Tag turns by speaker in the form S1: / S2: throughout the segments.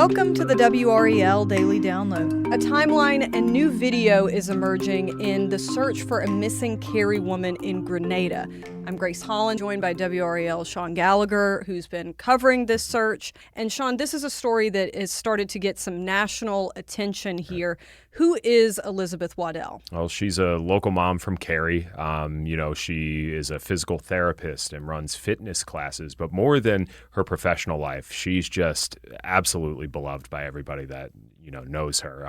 S1: Welcome to the WRAL Daily Download. A timeline and new video is emerging in the search for a missing Cary woman in Grenada. I'm Grace Holland, joined by WRAL's Shaun Gallegher, who's been covering this search. And Shaun, this is a story that has started to get some national attention here. Who is Elizabeth Waddell?
S2: Well, she's a local mom from Cary. She is a physical therapist and runs fitness classes. But more than her professional life, she's just absolutely beloved by everybody that, knows her.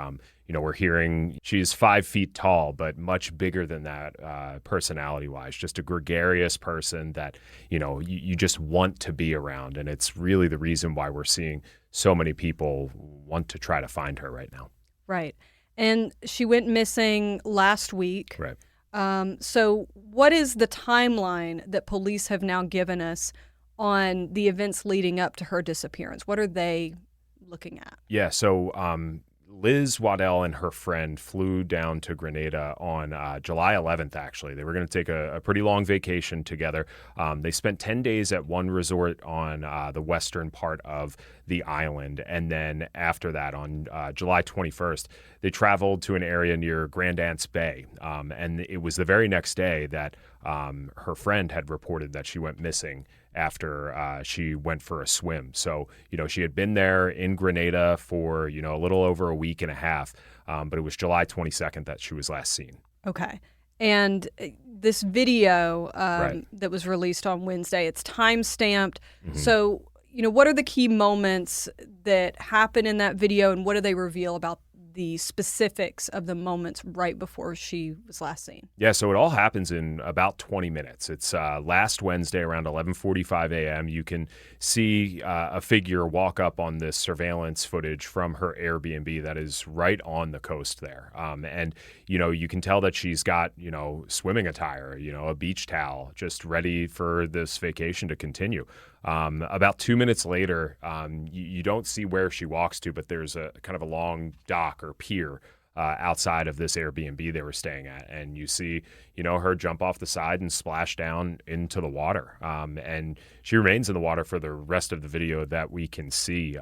S2: We're hearing she's 5 feet tall, but much bigger than that personality-wise. Just a gregarious person that, you just want to be around. And it's really the reason why we're seeing so many people want to try to find her right now.
S1: Right. And she went missing last week.
S2: Right.
S1: So what is the timeline that police have now given us on the events leading up to her disappearance? What are they looking at?
S2: Yeah, so Liz Waddell and her friend flew down to Grenada on July 11th, actually. They were going to take a pretty long vacation together. They spent 10 days at one resort on the western part of the island. And then after that, on July 21st, they traveled to an area near Grandance Bay. And it was the very next day that her friend had reported that she went missing after she went for a swim. So, she had been there in Grenada for, a little over a week and a half, but it was July 22nd that she was last seen.
S1: Okay. And this video
S2: Right.
S1: that was released on Wednesday, it's time-stamped.
S2: Mm-hmm.
S1: So, what are the key moments that happen in that video, and what do they reveal about the specifics of the moments right before she was last seen?
S2: Yeah, so it all happens in about 20 minutes. It's last Wednesday around 11:45 a.m. You can see a figure walk up on this surveillance footage from her Airbnb that is right on the coast there. And, you can tell that she's got, swimming attire, a beach towel, just ready for this vacation to continue. About 2 minutes later, you don't see where she walks to, but there's a kind of a long dock or pier outside of this Airbnb they were staying at. And you see, her jump off the side and splash down into the water. And she remains in the water for the rest of the video that we can see.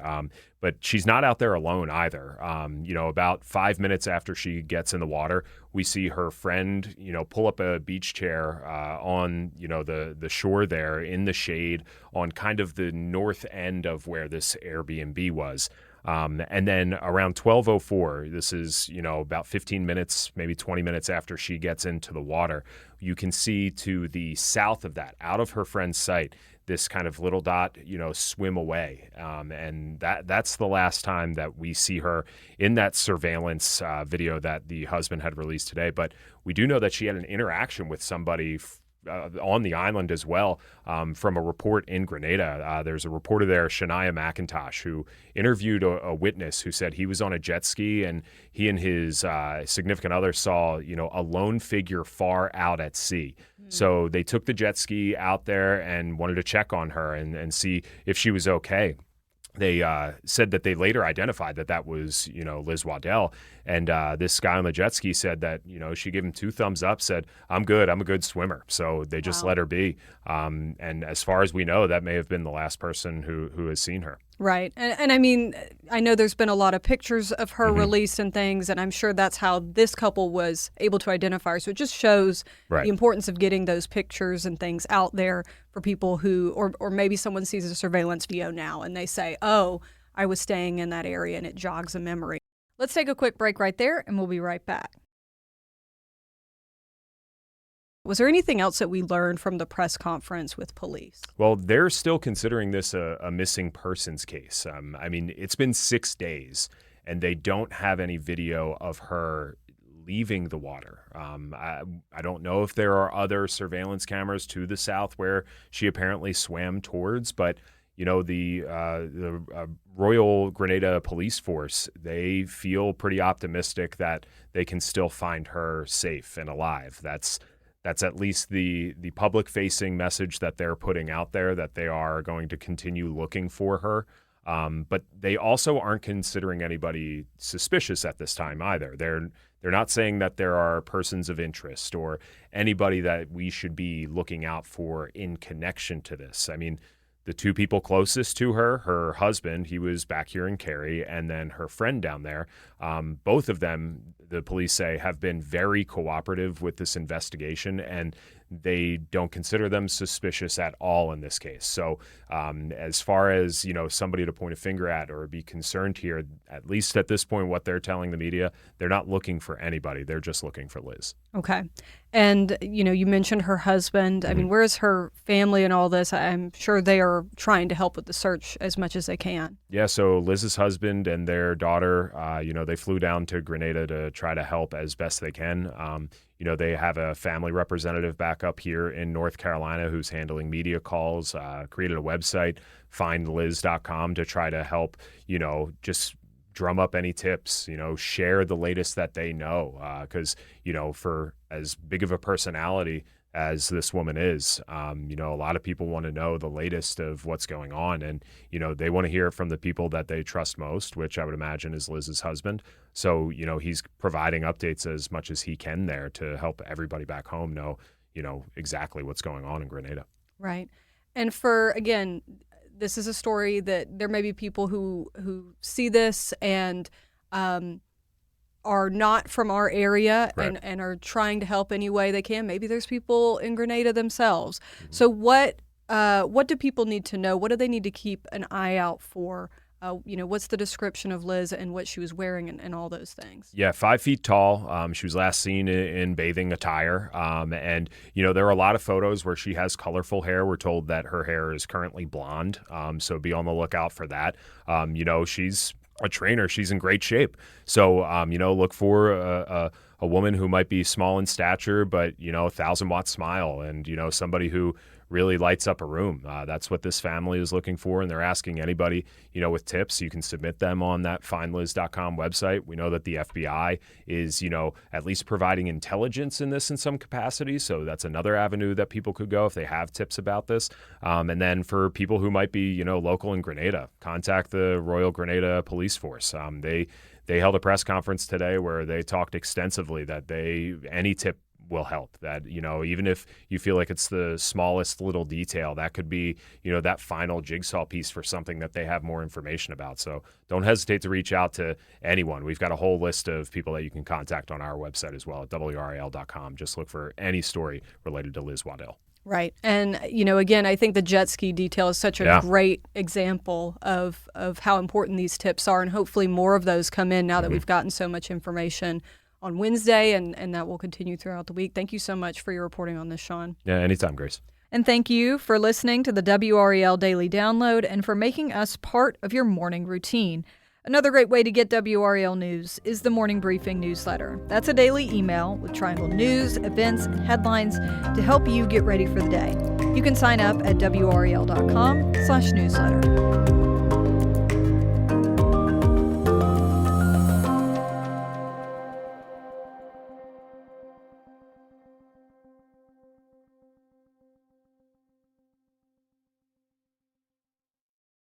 S2: But she's not out there alone either. About 5 minutes after she gets in the water, we see her friend, pull up a beach chair on, the shore there in the shade on kind of the north end of where this Airbnb was. And then around 12:04, this is, about 15 minutes, maybe 20 minutes after she gets into the water, you can see to the south of that, out of her friend's sight, this kind of little dot, swim away. And that's the last time that we see her in that surveillance video that the husband had released today. But we do know that she had an interaction with somebody on the island as well, from a report in Grenada. There's a reporter there, Shania McIntosh, who interviewed a witness who said he was on a jet ski and he and his significant other saw, a lone figure far out at sea. So they took the jet ski out there and wanted to check on her and see if she was okay. They said that they later identified that was, Liz Waddell. And this guy on the jet ski said that, she gave him 2 thumbs up, said, I'm good. I'm a good swimmer. So they just let her be. And as far as we know, that may have been the last person who has seen her.
S1: Right. And I mean, I know there's been a lot of pictures of her released and things, and I'm sure that's how this couple was able to identify her. So it just shows
S2: Right.
S1: the importance of getting those pictures and things out there for people who, or maybe someone sees a surveillance video now and they say, oh, I was staying in that area, and it jogs a memory. Let's take a quick break right there, and we'll be right back. Was there anything else that we learned from the press conference with police?
S2: Well, they're still considering this a missing persons case. It's been 6 days, and they don't have any video of her leaving the water. I don't know if there are other surveillance cameras to the south where she apparently swam towards, but the Royal Grenada Police Force, they feel pretty optimistic that they can still find her safe and alive. That's at least the public-facing message that they're putting out there, that they are going to continue looking for her. But they also aren't considering anybody suspicious at this time either. They're not saying that there are persons of interest or anybody that we should be looking out for in connection to this. I mean, the two people closest to her, her husband, he was back here in Cary, and then her friend down there. Both of them, the police say, have been very cooperative with this investigation, and they don't consider them suspicious at all in this case. So as far as, somebody to point a finger at or be concerned here, at least at this point, what they're telling the media, they're not looking for anybody. They're just looking for Liz.
S1: Okay. And, you mentioned her husband. I mean, where is her family and all this? I'm sure they are trying to help with the search as much as they can.
S2: Yeah, so Liz's husband and their daughter, they flew down to Grenada to try to help as best they can. They have a family representative back up here in North Carolina who's handling media calls, created a website, findliz.com, to try to help, just drum up any tips, share the latest that they know. Because, for as big of a personality as this woman is, a lot of people want to know the latest of what's going on. And, they want to hear from the people that they trust most, which I would imagine is Liz's husband. So, he's providing updates as much as he can there to help everybody back home know, exactly what's going on in Grenada.
S1: Right. And again, this is a story that there may be people who see this and are not from our area,
S2: right,
S1: and are trying to help any way they can. Maybe there's people in Grenada themselves. Mm-hmm. So what do people need to know? What do they need to keep an eye out for? What's the description of Liz and what she was wearing and all those things? Yeah,
S2: 5 feet tall. She was last seen in bathing attire. And there are a lot of photos where she has colorful hair. We're told that her hair is currently blonde. So be on the lookout for that. She's a trainer. She's in great shape. So, look for a woman who might be small in stature, but, 1,000-watt smile, and, somebody who really lights up a room. That's what this family is looking for, and they're asking anybody, with tips. You can submit them on that findliz.com website. We know that the FBI is, at least providing intelligence in this in some capacity, so that's another avenue that people could go if they have tips about this. And then for people who might be, local in Grenada, contact the Royal Grenada Police Force. They held a press conference today where they talked extensively that any tip will help. That, even if you feel like it's the smallest little detail, that could be, that final jigsaw piece for something that they have more information about. So don't hesitate to reach out to anyone. We've got a whole list of people that you can contact on our website as well at WRAL.com. Just look for any story related to Liz Waddell.
S1: Right. And, again, I think the jet ski detail is such a great example of how important these tips are. And hopefully more of those come in now that we've gotten so much information on Wednesday, and that will continue throughout the week. Thank you so much for your reporting on this, Shaun.
S2: Yeah, anytime, Grace.
S1: And thank you for listening to the WRAL Daily Download and for making us part of your morning routine. Another great way to get WRAL news is the Morning Briefing newsletter. That's a daily email with Triangle news, events, and headlines to help you get ready for the day. You can sign up at WRAL.com/newsletter.